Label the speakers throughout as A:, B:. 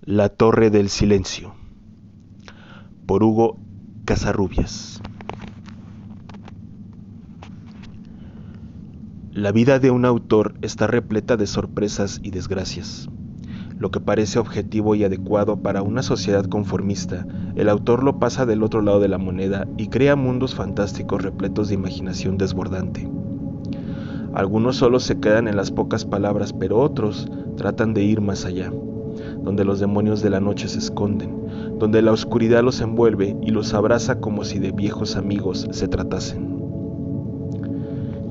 A: La Torre del Silencio, por Hugo Casarrubias. La vida de un autor está repleta de sorpresas y desgracias. Lo que parece objetivo y adecuado para una sociedad conformista, el autor lo pasa del otro lado de la moneda y crea mundos fantásticos repletos de imaginación desbordante. Algunos solo se quedan en las pocas palabras, pero otros tratan de ir más allá, donde los demonios de la noche se esconden, donde la oscuridad los envuelve y los abraza como si de viejos amigos se tratasen.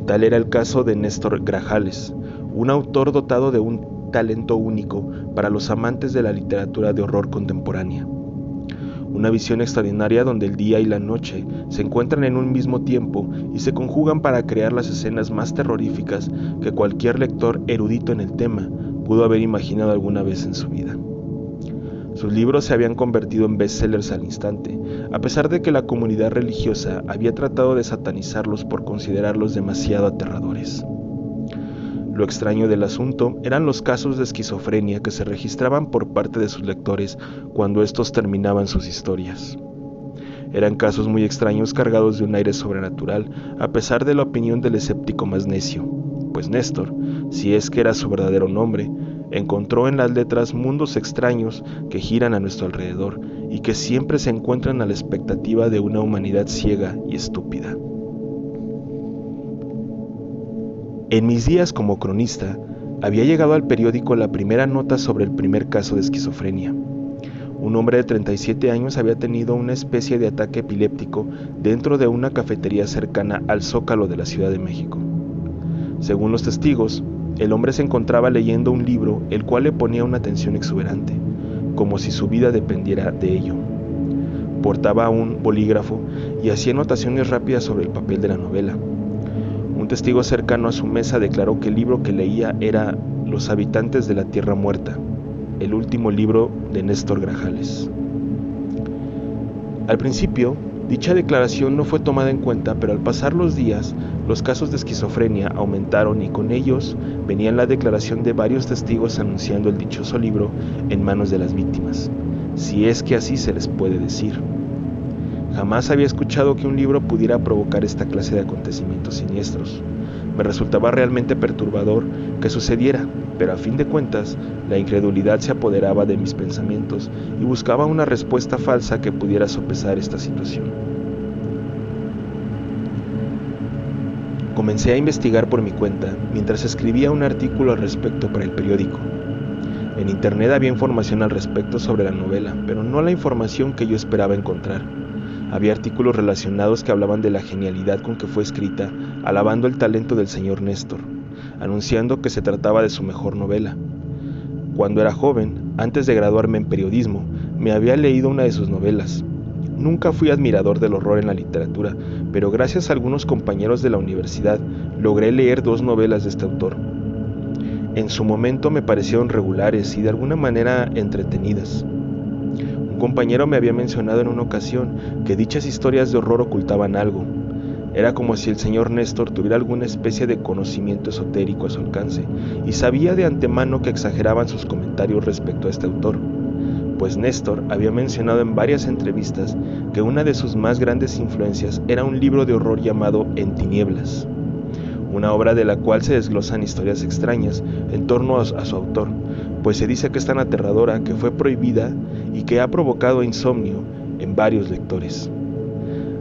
A: Tal era el caso de Néstor Grajales, un autor dotado de un talento único para los amantes de la literatura de horror contemporánea. Una visión extraordinaria donde el día y la noche se encuentran en un mismo tiempo y se conjugan para crear las escenas más terroríficas que cualquier lector erudito en el tema pudo haber imaginado alguna vez en su vida. Sus libros se habían convertido en bestsellers al instante, a pesar de que la comunidad religiosa había tratado de satanizarlos por considerarlos demasiado aterradores. Lo extraño del asunto eran los casos de esquizofrenia que se registraban por parte de sus lectores cuando estos terminaban sus historias. Eran casos muy extraños cargados de un aire sobrenatural, a pesar de la opinión del escéptico más necio, pues Néstor, si es que era su verdadero nombre, encontró en las letras mundos extraños que giran a nuestro alrededor y que siempre se encuentran a la expectativa de una humanidad ciega y estúpida. En mis días como cronista, había llegado al periódico la primera nota sobre el primer caso de esquizofrenia. Un hombre de 37 años había tenido una especie de ataque epiléptico dentro de una cafetería cercana al Zócalo de la Ciudad de México. Según los testigos, el hombre se encontraba leyendo un libro el cual le ponía una tensión exuberante, como si su vida dependiera de ello. Portaba un bolígrafo y hacía anotaciones rápidas sobre el papel de la novela. Un testigo cercano a su mesa declaró que el libro que leía era Los habitantes de la Tierra Muerta, el último libro de Néstor Grajales. Al principio, dicha declaración no fue tomada en cuenta, pero al pasar los días, los casos de esquizofrenia aumentaron y con ellos venía la declaración de varios testigos anunciando el dichoso libro en manos de las víctimas, si es que así se les puede decir. Jamás había escuchado que un libro pudiera provocar esta clase de acontecimientos siniestros. Me resultaba realmente perturbador que sucediera, pero a fin de cuentas, la incredulidad se apoderaba de mis pensamientos y buscaba una respuesta falsa que pudiera sopesar esta situación. Comencé a investigar por mi cuenta mientras escribía un artículo al respecto para el periódico. En internet había información al respecto sobre la novela, pero no la información que yo esperaba encontrar. Había artículos relacionados que hablaban de la genialidad con que fue escrita, alabando el talento del señor Néstor, anunciando que se trataba de su mejor novela. Cuando era joven, antes de graduarme en periodismo, me había leído una de sus novelas. Nunca fui admirador del horror en la literatura, pero gracias a algunos compañeros de la universidad logré leer 2 novelas de este autor. En su momento me parecieron regulares y de alguna manera entretenidas. Un compañero me había mencionado en una ocasión que dichas historias de horror ocultaban algo. Era como si el señor Néstor tuviera alguna especie de conocimiento esotérico a su alcance y sabía de antemano que exageraban sus comentarios respecto a este autor, pues Néstor había mencionado en varias entrevistas que una de sus más grandes influencias era un libro de horror llamado En Tinieblas, una obra de la cual se desglosan historias extrañas en torno a su autor, pues se dice que es tan aterradora que fue prohibida y que ha provocado insomnio en varios lectores.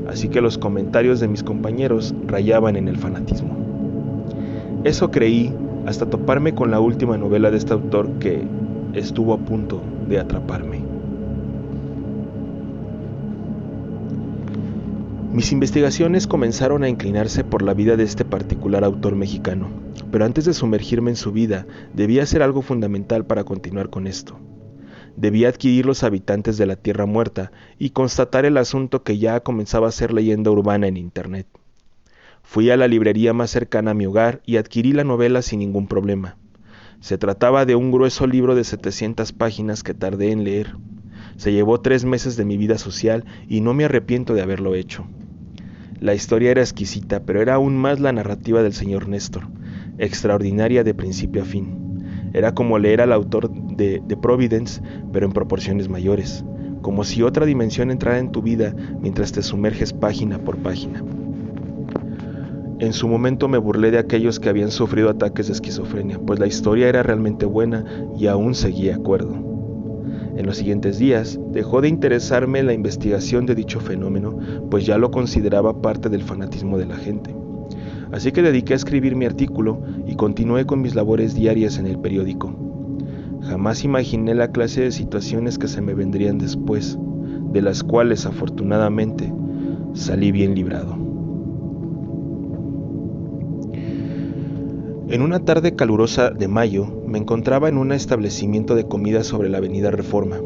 A: Así que los comentarios de mis compañeros rayaban en el fanatismo. Eso creí hasta toparme con la última novela de este autor que estuvo a punto de atraparme. Mis investigaciones comenzaron a inclinarse por la vida de este particular autor mexicano, pero antes de sumergirme en su vida, debía hacer algo fundamental para continuar con esto. Debía adquirir Los habitantes de la Tierra Muerta y constatar el asunto que ya comenzaba a ser leyenda urbana en internet. Fui a la librería más cercana a mi hogar y adquirí la novela sin ningún problema. Se trataba de un grueso libro de 700 páginas que tardé en leer. Se llevó 3 meses de mi vida social y no me arrepiento de haberlo hecho. La historia era exquisita, pero era aún más la narrativa del señor Néstor, extraordinaria de principio a fin. Era como leer al autor de Providence, pero en proporciones mayores, como si otra dimensión entrara en tu vida mientras te sumerges página por página. En su momento me burlé de aquellos que habían sufrido ataques de esquizofrenia, pues la historia era realmente buena y aún seguía cuerdo. En los siguientes días dejó de interesarme la investigación de dicho fenómeno, pues ya lo consideraba parte del fanatismo de la gente. Así que dediqué a escribir mi artículo y continué con mis labores diarias en el periódico. Jamás imaginé la clase de situaciones que se me vendrían después, de las cuales afortunadamente salí bien librado. En una tarde calurosa de mayo, me encontraba en un establecimiento de comida sobre la avenida Reforma.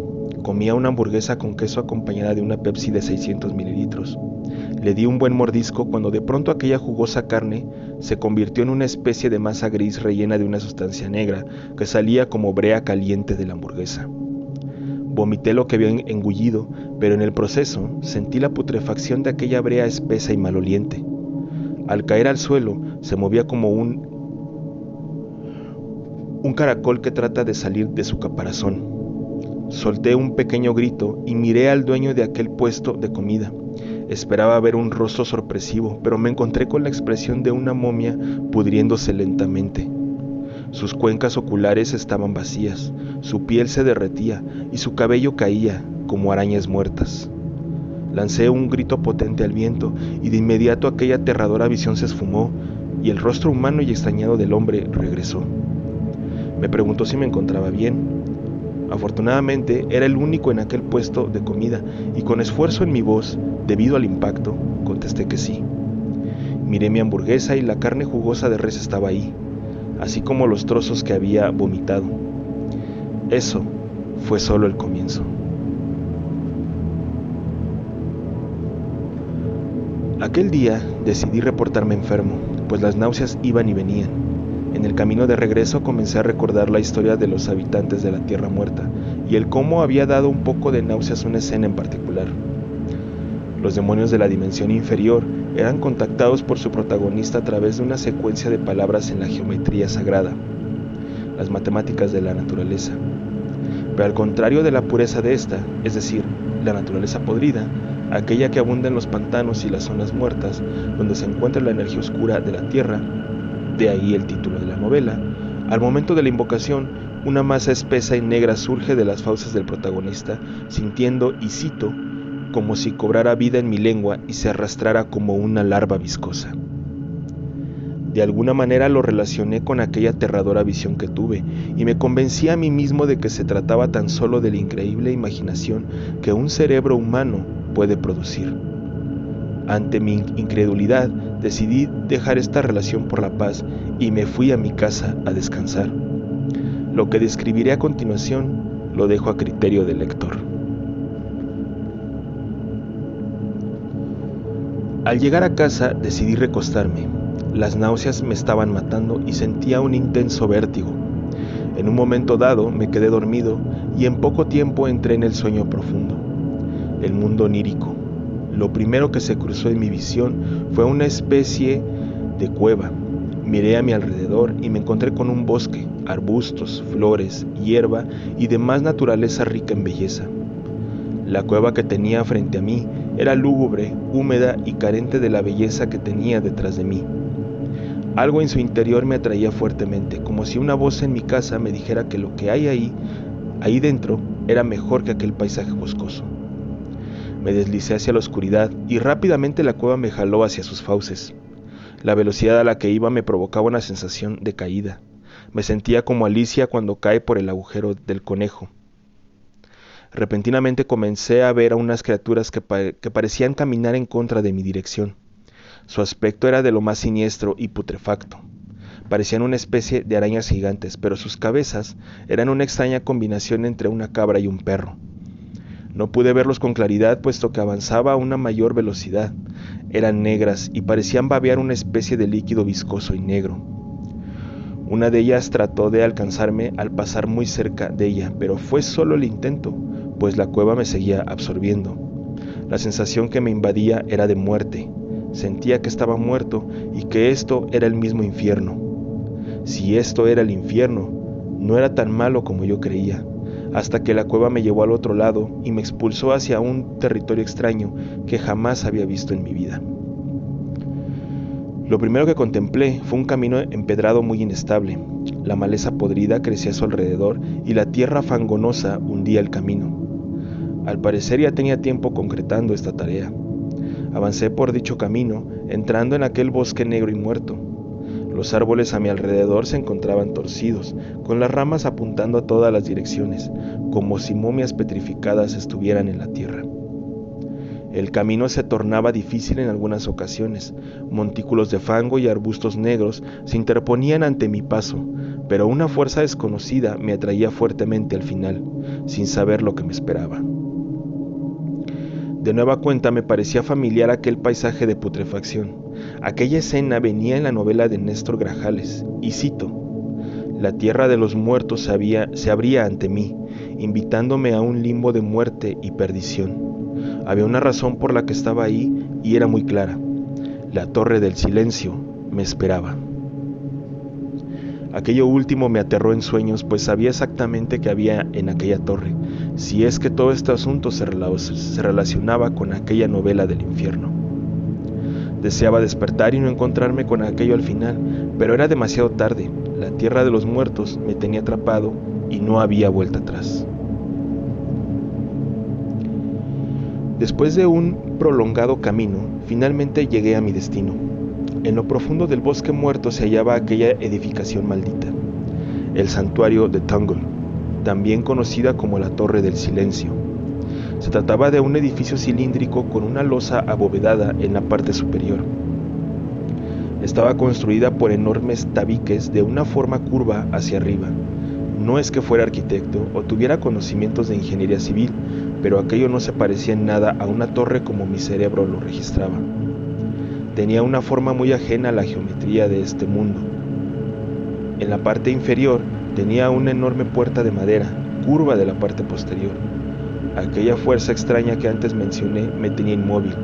A: Comía una hamburguesa con queso acompañada de una Pepsi de 600 mililitros. Le di un buen mordisco cuando de pronto aquella jugosa carne se convirtió en una especie de masa gris rellena de una sustancia negra que salía como brea caliente de la hamburguesa. Vomité lo que había engullido, pero en el proceso sentí la putrefacción de aquella brea espesa y maloliente. Al caer al suelo, se movía como un caracol que trata de salir de su caparazón. Solté un pequeño grito y miré al dueño de aquel puesto de comida. Esperaba ver un rostro sorpresivo, pero me encontré con la expresión de una momia pudriéndose lentamente. Sus cuencas oculares estaban vacías, su piel se derretía y su cabello caía como arañas muertas. Lancé un grito potente al viento y de inmediato aquella aterradora visión se esfumó y el rostro humano y extrañado del hombre regresó. Me preguntó si me encontraba bien. Afortunadamente era el único en aquel puesto de comida y con esfuerzo en mi voz, debido al impacto, contesté que sí. Miré mi hamburguesa y la carne jugosa de res estaba ahí, así como los trozos que había vomitado. Eso fue solo el comienzo. Aquel día decidí reportarme enfermo, pues las náuseas iban y venían. En el camino de regreso comencé a recordar la historia de los habitantes de la Tierra Muerta y el cómo había dado un poco de náuseas una escena en particular. Los demonios de la dimensión inferior eran contactados por su protagonista a través de una secuencia de palabras en la geometría sagrada, las matemáticas de la naturaleza. Pero al contrario de la pureza de esta, es decir, la naturaleza podrida, aquella que abunda en los pantanos y las zonas muertas, donde se encuentra la energía oscura de la Tierra, de ahí el título de la novela, al momento de la invocación, una masa espesa y negra surge de las fauces del protagonista, sintiendo, y cito, como si cobrara vida en mi lengua y se arrastrara como una larva viscosa. De alguna manera lo relacioné con aquella aterradora visión que tuve, y me convencí a mí mismo de que se trataba tan solo de la increíble imaginación que un cerebro humano puede producir. Ante mi incredulidad, decidí dejar esta relación por la paz y me fui a mi casa a descansar. Lo que describiré a continuación lo dejo a criterio del lector. Al llegar a casa decidí recostarme. Las náuseas me estaban matando y sentía un intenso vértigo. En un momento dado me quedé dormido y en poco tiempo entré en el sueño profundo. El mundo onírico. Lo primero que se cruzó en mi visión fue una especie de cueva. Miré a mi alrededor y me encontré con un bosque, arbustos, flores, hierba y demás naturaleza rica en belleza. La cueva que tenía frente a mí era lúgubre, húmeda y carente de la belleza que tenía detrás de mí. Algo en su interior me atraía fuertemente, como si una voz en mi casa me dijera que lo que hay ahí dentro, era mejor que aquel paisaje boscoso. Me deslicé hacia la oscuridad y rápidamente la cueva me jaló hacia sus fauces. La velocidad a la que iba me provocaba una sensación de caída. Me sentía como Alicia cuando cae por el agujero del conejo. Repentinamente comencé a ver a unas criaturas que parecían caminar en contra de mi dirección. Su aspecto era de lo más siniestro y putrefacto. Parecían una especie de arañas gigantes, pero sus cabezas eran una extraña combinación entre una cabra y un perro. No pude verlos con claridad puesto que avanzaba a una mayor velocidad. Eran negras y parecían babear una especie de líquido viscoso y negro. Una de ellas trató de alcanzarme al pasar muy cerca de ella, pero fue solo el intento, pues la cueva me seguía absorbiendo. La sensación que me invadía era de muerte. Sentía que estaba muerto y que esto era el mismo infierno. Si esto era el infierno, No era tan malo como yo creía, hasta que la cueva me llevó al otro lado y me expulsó hacia un territorio extraño que jamás había visto en mi vida. Lo primero que contemplé fue un camino empedrado muy inestable. La maleza podrida crecía a su alrededor y la tierra fangonosa hundía el camino. Al parecer ya tenía tiempo concretando esta tarea. Avancé por dicho camino, entrando en aquel bosque negro y muerto. Los árboles a mi alrededor se encontraban torcidos, con las ramas apuntando a todas las direcciones, como si momias petrificadas estuvieran en la tierra. El camino se tornaba difícil en algunas ocasiones. Montículos de fango y arbustos negros se interponían ante mi paso, pero una fuerza desconocida me atraía fuertemente al final, sin saber lo que me esperaba. De nueva cuenta me parecía familiar aquel paisaje de putrefacción. Aquella escena venía en la novela de Néstor Grajales, y cito: «La tierra de los muertos se abría ante mí, invitándome a un limbo de muerte y perdición. Había una razón por la que estaba ahí y era muy clara. La torre del silencio me esperaba». Aquello último me aterró en sueños, pues sabía exactamente qué había en aquella torre, si es que todo este asunto se relacionaba con aquella novela del infierno. Deseaba despertar y no encontrarme con aquello al final, pero era demasiado tarde. La tierra de los muertos me tenía atrapado y no había vuelta atrás. Después de un prolongado camino, finalmente llegué a mi destino. En lo profundo del bosque muerto se hallaba aquella edificación maldita, el santuario de Tungle, también conocida como la Torre del Silencio. Se trataba de un edificio cilíndrico con una losa abovedada en la parte superior. Estaba construida por enormes tabiques de una forma curva hacia arriba. No es que fuera arquitecto o tuviera conocimientos de ingeniería civil, pero aquello no se parecía en nada a una torre como mi cerebro lo registraba. Tenía una forma muy ajena a la geometría de este mundo. En la parte inferior tenía una enorme puerta de madera, curva de la parte posterior. Aquella fuerza extraña que antes mencioné me tenía inmóvil.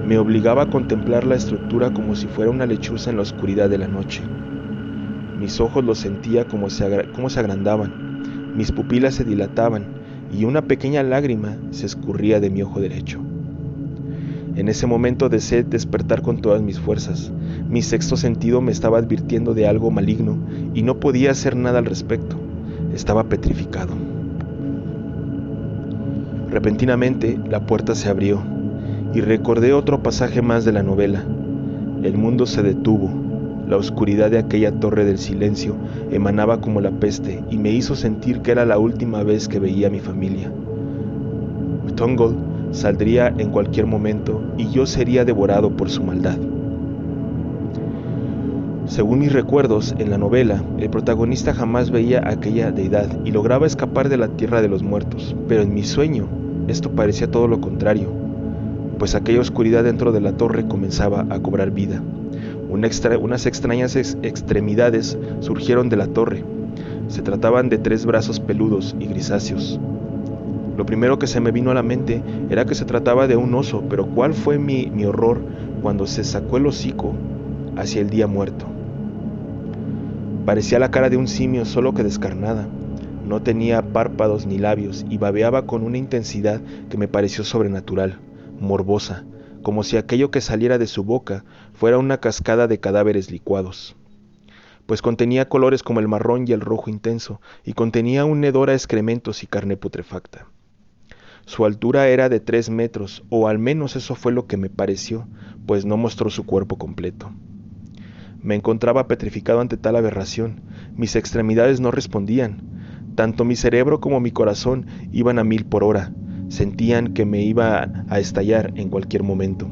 A: Me obligaba a contemplar la estructura como si fuera una lechuza en la oscuridad de la noche. Mis ojos lo sentía como se agrandaban, mis pupilas se dilataban y una pequeña lágrima se escurría de mi ojo derecho. En ese momento deseé despertar con todas mis fuerzas. Mi sexto sentido me estaba advirtiendo de algo maligno y no podía hacer nada al respecto. Estaba petrificado. Repentinamente la puerta se abrió y recordé otro pasaje más de la novela. El mundo se detuvo. La oscuridad de aquella torre del silencio emanaba como la peste y me hizo sentir que era la última vez que veía a mi familia. Tungle saldría en cualquier momento y yo sería devorado por su maldad. Según mis recuerdos, en la novela, el protagonista jamás veía a aquella deidad y lograba escapar de la tierra de los muertos, pero en mi sueño esto parecía todo lo contrario, pues aquella oscuridad dentro de la torre comenzaba a cobrar vida. Unas extrañas extremidades surgieron de la torre. Se trataban de 3 brazos peludos y grisáceos. Lo primero que se me vino a la mente era que se trataba de un oso, pero ¿cuál fue mi horror cuando se sacó el hocico hacia el día muerto? Parecía la cara de un simio, solo que descarnada. No tenía párpados ni labios y babeaba con una intensidad que me pareció sobrenatural, morbosa, como si aquello que saliera de su boca fuera una cascada de cadáveres licuados. Pues contenía colores como el marrón y el rojo intenso, y contenía un hedor a excrementos y carne putrefacta. Su altura era de 3 metros, o al menos eso fue lo que me pareció, pues no mostró su cuerpo completo. Me encontraba petrificado ante tal aberración. Mis extremidades no respondían. Tanto mi cerebro como mi corazón iban a 1000 por hora. Sentían que me iba a estallar en cualquier momento.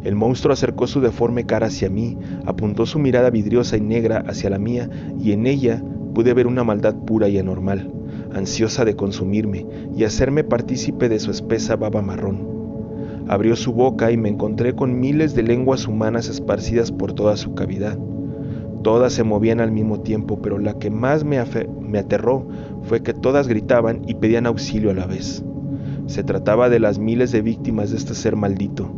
A: El monstruo acercó su deforme cara hacia mí, apuntó su mirada vidriosa y negra hacia la mía, y en ella pude ver una maldad pura y anormal, ansiosa de consumirme y hacerme partícipe de su espesa baba marrón. Abrió su boca y me encontré con miles de lenguas humanas esparcidas por toda su cavidad. Todas se movían al mismo tiempo, pero la que más me aterró fue que todas gritaban y pedían auxilio a la vez. Se trataba de las miles de víctimas de este ser maldito.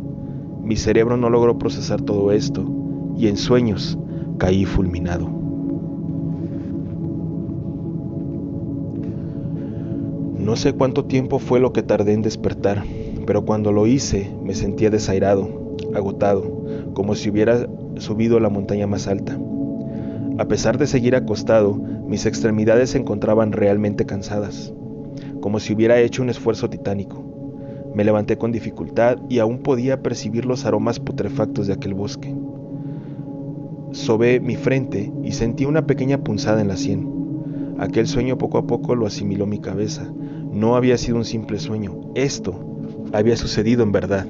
A: Mi cerebro no logró procesar todo esto, y en sueños caí fulminado. No sé cuánto tiempo fue lo que tardé en despertar, pero cuando lo hice me sentía desairado, agotado, como si hubiera subido la montaña más alta. A pesar de seguir acostado, mis extremidades se encontraban realmente cansadas, como si hubiera hecho un esfuerzo titánico. Me levanté con dificultad y aún podía percibir los aromas putrefactos de aquel bosque. Sobé mi frente y sentí una pequeña punzada en la sien. Aquel sueño poco a poco lo asimiló mi cabeza. No había sido un simple sueño, esto había sucedido en verdad.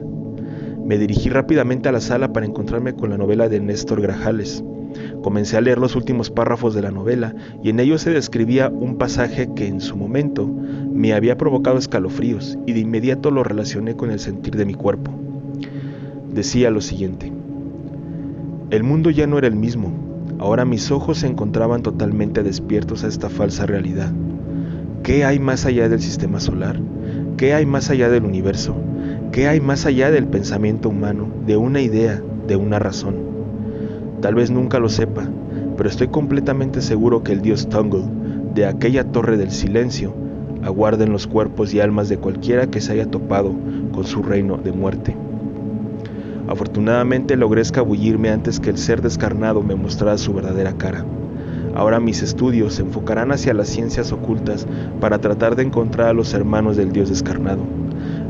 A: Me dirigí rápidamente a la sala para encontrarme con la novela de Néstor Grajales. Comencé a leer los últimos párrafos de la novela y en ellos se describía un pasaje que en su momento me había provocado escalofríos y de inmediato lo relacioné con el sentir de mi cuerpo. Decía lo siguiente: el mundo ya no era el mismo, ahora mis ojos se encontraban totalmente despiertos a esta falsa realidad. ¿Qué hay más allá del sistema solar? ¿Qué hay más allá del universo? ¿Qué hay más allá del pensamiento humano, de una idea, de una razón? Tal vez nunca lo sepa, pero estoy completamente seguro que el dios Tungle, de aquella torre del silencio, aguarda en los cuerpos y almas de cualquiera que se haya topado con su reino de muerte. Afortunadamente logré escabullirme antes que el ser descarnado me mostrara su verdadera cara. Ahora mis estudios se enfocarán hacia las ciencias ocultas para tratar de encontrar a los hermanos del dios descarnado,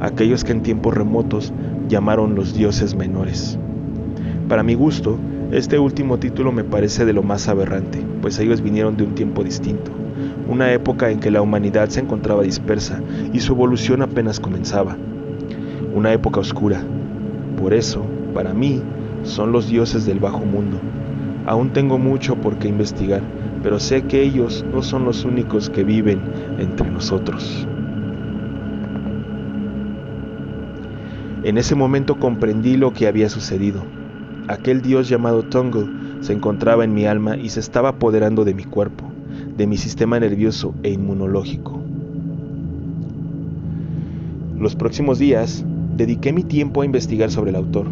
A: aquellos que en tiempos remotos llamaron los dioses menores. Para mi gusto, este último título me parece de lo más aberrante, pues ellos vinieron de un tiempo distinto, una época en que la humanidad se encontraba dispersa y su evolución apenas comenzaba. Una época oscura. Por eso, para mí, son los dioses del bajo mundo. Aún tengo mucho por qué investigar, pero sé que ellos no son los únicos que viven entre nosotros. En ese momento comprendí lo que había sucedido. Aquel dios llamado Tungle se encontraba en mi alma y se estaba apoderando de mi cuerpo, de mi sistema nervioso e inmunológico. Los próximos días dediqué mi tiempo a investigar sobre el autor.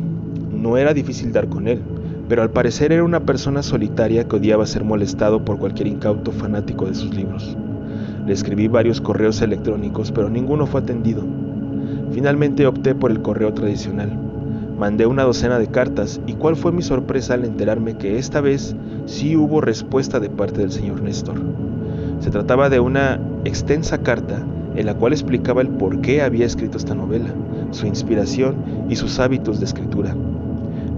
A: No era difícil dar con él, pero al parecer era una persona solitaria que odiaba ser molestado por cualquier incauto fanático de sus libros. Le escribí varios correos electrónicos, pero ninguno fue atendido. Finalmente opté por el correo tradicional. Mandé una docena de cartas y cuál fue mi sorpresa al enterarme que esta vez sí hubo respuesta de parte del señor Néstor. Se trataba de una extensa carta en la cual explicaba el por qué había escrito esta novela, su inspiración y sus hábitos de escritura.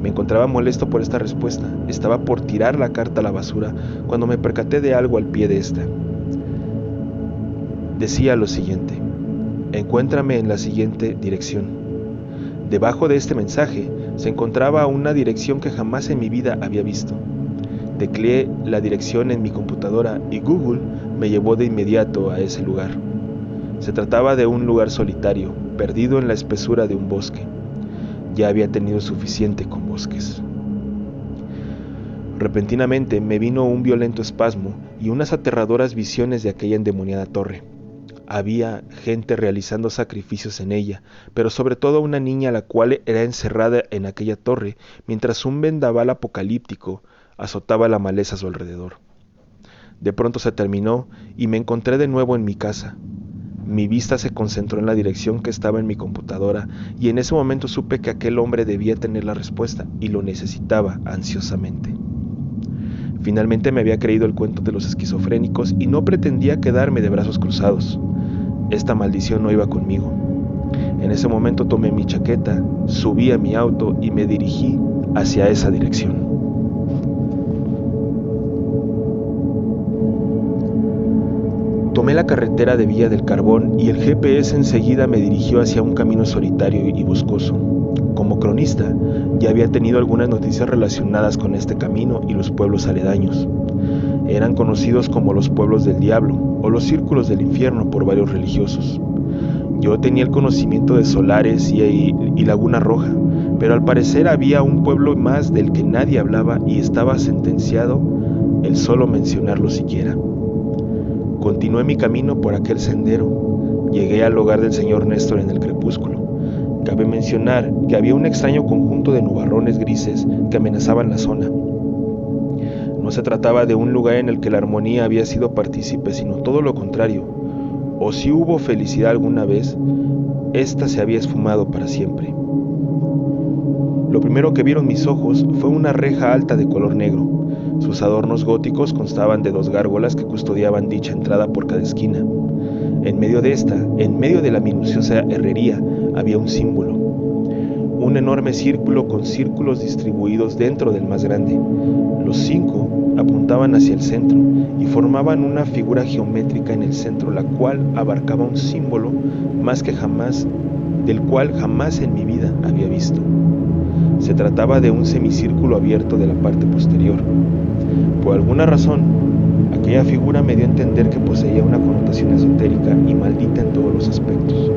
A: Me encontraba molesto por esta respuesta. Estaba por tirar la carta a la basura cuando me percaté de algo al pie de esta. Decía lo siguiente: encuéntrame en la siguiente dirección. Debajo de este mensaje se encontraba una dirección que jamás en mi vida había visto. Tecleé la dirección en mi computadora y Google me llevó de inmediato a ese lugar. Se trataba de un lugar solitario, perdido en la espesura de un bosque. Ya había tenido suficiente con bosques. Repentinamente me vino un violento espasmo y unas aterradoras visiones de aquella endemoniada torre. Había gente realizando sacrificios en ella, pero sobre todo una niña la cual era encerrada en aquella torre, mientras un vendaval apocalíptico azotaba la maleza a su alrededor. De pronto se terminó y me encontré de nuevo en mi casa. Mi vista se concentró en la dirección que estaba en mi computadora y en ese momento supe que aquel hombre debía tener la respuesta y lo necesitaba ansiosamente. Finalmente me había creído el cuento de los esquizofrénicos y no pretendía quedarme de brazos cruzados. Esta maldición no iba conmigo. En ese momento tomé mi chaqueta, subí a mi auto y me dirigí hacia esa dirección. Tomé la carretera de Villa del Carbón y el GPS enseguida me dirigió hacia un camino solitario y boscoso. Como cronista, ya había tenido algunas noticias relacionadas con este camino y los pueblos aledaños. Eran conocidos como los pueblos del diablo o los círculos del infierno por varios religiosos. Yo tenía el conocimiento de Solares y Laguna Roja, pero al parecer había un pueblo más del que nadie hablaba y estaba sentenciado el solo mencionarlo siquiera. Continué mi camino por aquel sendero. Llegué al hogar del señor Néstor en el crepúsculo. Cabe mencionar que había un extraño conjunto de nubarrones grises que amenazaban la zona. No se trataba de un lugar en el que la armonía había sido partícipe, sino todo lo contrario. o si hubo felicidad alguna vez, ésta se había esfumado para siempre. Lo primero que vieron mis ojos fue una reja alta de color negro. Sus adornos góticos constaban de 2 gárgolas que custodiaban dicha entrada por cada esquina. En medio de esta, en medio de la minuciosa herrería, había un símbolo. Un enorme círculo con círculos distribuidos dentro del más grande. Los 5 apuntaban hacia el centro y formaban una figura geométrica en el centro, la cual abarcaba un símbolo del cual jamás en mi vida había visto. Se trataba de un semicírculo abierto de la parte posterior. Por alguna razón, aquella figura me dio a entender que poseía una connotación esotérica y maldita en todos los aspectos.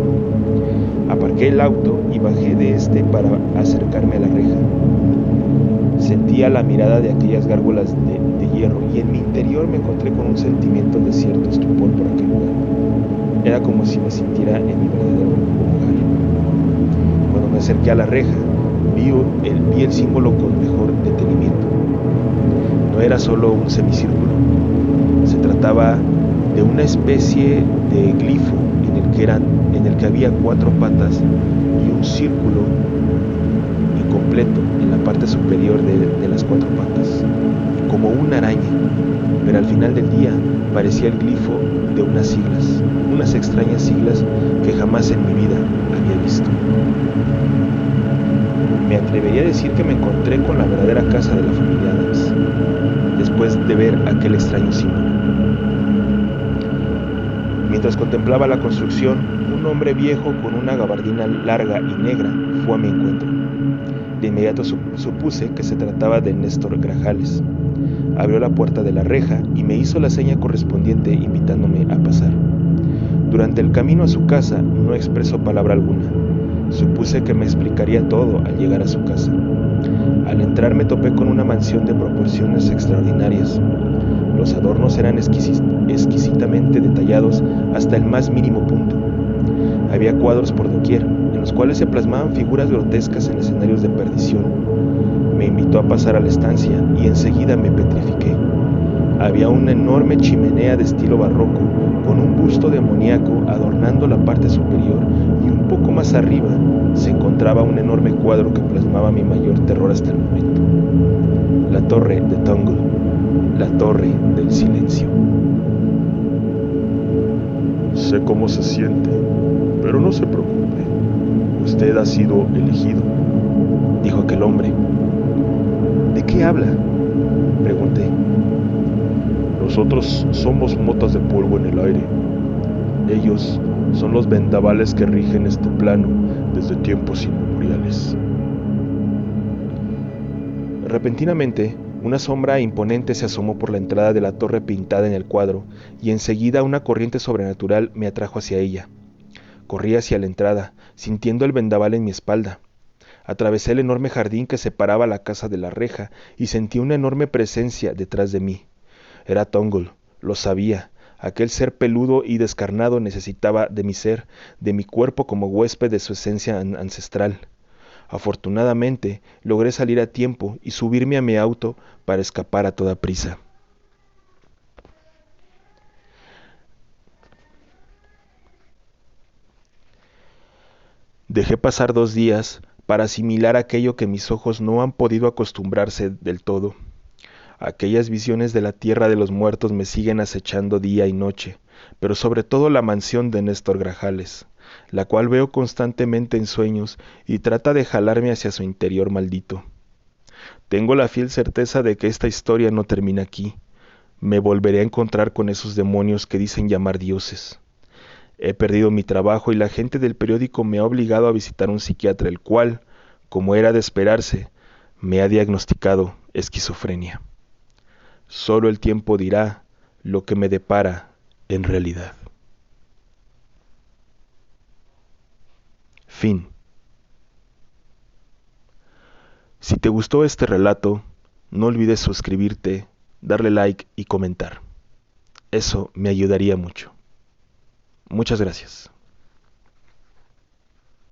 A: Aparqué el auto y bajé de este para acercarme a la reja. Sentía la mirada de aquellas gárgolas de hierro y en mi interior me encontré con un sentimiento de cierto estupor por aquel lugar. Era como si me sintiera en mi verdadero lugar. Cuando me acerqué a la reja, vi el símbolo con mejor detenimiento. No era solo un semicírculo, se trataba de una especie de glifo en el que había 4 patas y un círculo incompleto en la parte superior de las 4 patas, como una araña, pero al final del día parecía el glifo de unas extrañas siglas que jamás en mi vida había visto. Me atrevería a decir que me encontré con la verdadera casa de la familia Adams, después de ver aquel extraño símbolo. Mientras contemplaba la construcción, un hombre viejo con una gabardina larga y negra fue a mi encuentro. De inmediato supuse que se trataba de Néstor Grajales. Abrió la puerta de la reja y me hizo la seña correspondiente invitándome a pasar. Durante el camino a su casa no expresó palabra alguna. Supuse que me explicaría todo al llegar a su casa. Al entrar me topé con una mansión de proporciones extraordinarias. Los adornos eran exquisitamente detallados hasta el más mínimo punto. Había cuadros por doquier, en los cuales se plasmaban figuras grotescas en escenarios de perdición. Me invitó a pasar a la estancia y enseguida me petrifiqué. Había una enorme chimenea de estilo barroco, con un busto demoníaco adornando la parte superior, y un poco más arriba se encontraba un enorme cuadro que plasmaba mi mayor terror hasta el momento. La torre de Tungle, la torre del silencio.
B: Sé cómo se siente, pero no se preocupe. Usted ha sido elegido,
A: dijo aquel hombre. ¿De qué habla?, pregunté.
B: Nosotros somos motas de polvo en el aire. Ellos son los vendavales que rigen este plano desde tiempos inmemoriales.
A: Repentinamente, una sombra imponente se asomó por la entrada de la torre pintada en el cuadro, y enseguida una corriente sobrenatural me atrajo hacia ella. Corrí hacia la entrada, sintiendo el vendaval en mi espalda. Atravesé el enorme jardín que separaba la casa de la reja y sentí una enorme presencia detrás de mí. Era Tungle, lo sabía. Aquel ser peludo y descarnado necesitaba de mi ser, de mi cuerpo como huésped de su esencia ancestral. Afortunadamente, logré salir a tiempo y subirme a mi auto para escapar a toda prisa. Dejé pasar 2 días para asimilar aquello que mis ojos no han podido acostumbrarse del todo. Aquellas visiones de la tierra de los muertos me siguen acechando día y noche, pero sobre todo la mansión de Néstor Grajales, la cual veo constantemente en sueños y trata de jalarme hacia su interior maldito. Tengo la fiel certeza de que esta historia no termina aquí. Me volveré a encontrar con esos demonios que dicen llamar dioses. He perdido mi trabajo y la gente del periódico me ha obligado a visitar a un psiquiatra, el cual, como era de esperarse, me ha diagnosticado esquizofrenia. Solo el tiempo dirá lo que me depara en realidad. Fin. Si te gustó este relato, no olvides suscribirte, darle like y comentar. Eso me ayudaría mucho. Muchas gracias.